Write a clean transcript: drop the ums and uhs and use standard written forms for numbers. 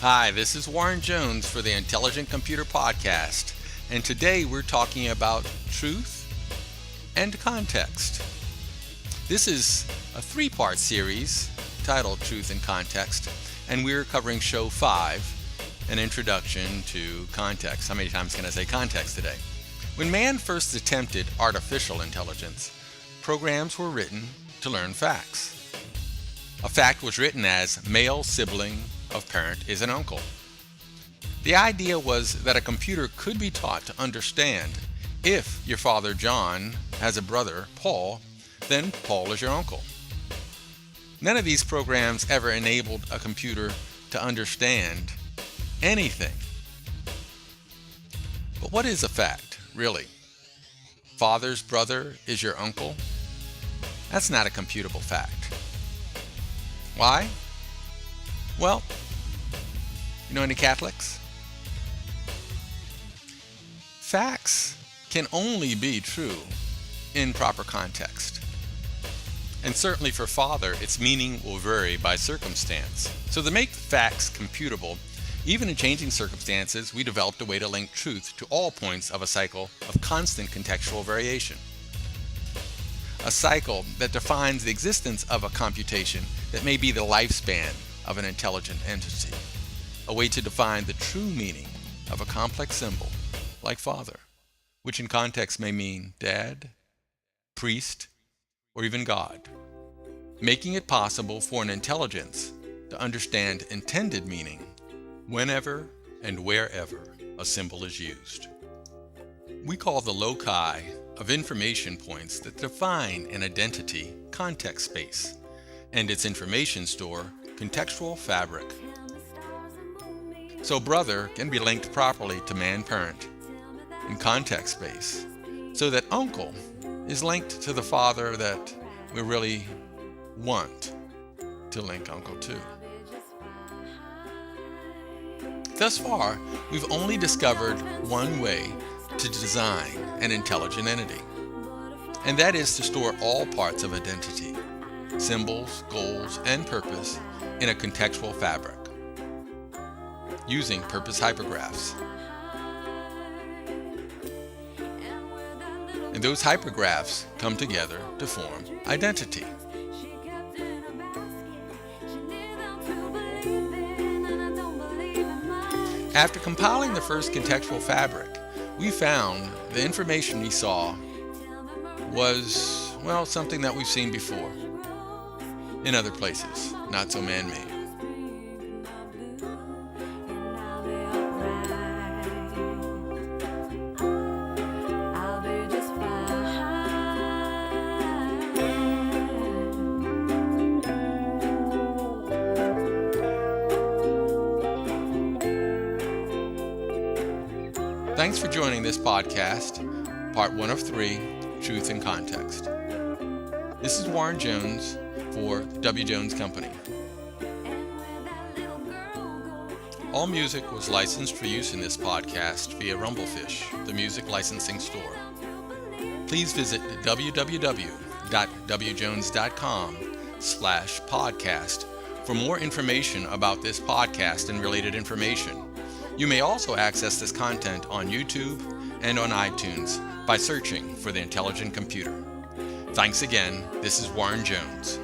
Hi, this is Warren Jones for the Intelligent Computer Podcast, and today we're talking about truth and context. This is a three-part series titled Truth and Context, and we're covering Show 5, an introduction to context. How many times can I say context today? When man first attempted artificial intelligence, programs were written to learn facts. A fact was written as male sibling of parent is an uncle. The idea was that a computer could be taught to understand if your father John has a brother Paul, then Paul is your uncle. None of these programs ever enabled a computer to understand anything. But what is a fact, really? Father's brother is your uncle? That's not a computable fact. Why? Well, you know any Catholics? Facts can only be true in proper context. And certainly for father, its meaning will vary by circumstance. So to make facts computable, even in changing circumstances, we developed a way to link truth to all points of a cycle of constant contextual variation. A cycle that defines the existence of a computation that may be the lifespan of an intelligent entity. A way to define the true meaning of a complex symbol, like father, which in context may mean dad, priest, or even God. Making it possible for an intelligence to understand intended meaning whenever and wherever a symbol is used. We call the loci of information points that define an identity context space, and its information store contextual fabric. So brother can be linked properly to man-parent in context space, so that uncle is linked to the father that we really want to link uncle to. Thus far, we've only discovered one way to design an intelligent entity, and that is to store all parts of identity, symbols, goals, and purpose in a contextual fabric, using purpose hypergraphs. And those hypergraphs come together to form identity. After compiling the first contextual fabric, we found the information we saw was, well, something that we've seen before in other places, not so man-made. Thanks for joining this podcast, part 1 of 3, Truth and Context. This is Warren Jones for W. Jones Company. All music was licensed for use in this podcast via Rumblefish, the music licensing store. Please visit www.wjones.com/podcast for more information about this podcast and related information. You may also access this content on YouTube and on iTunes by searching for The Intelligent Computer. Thanks again. This is Warren Jones.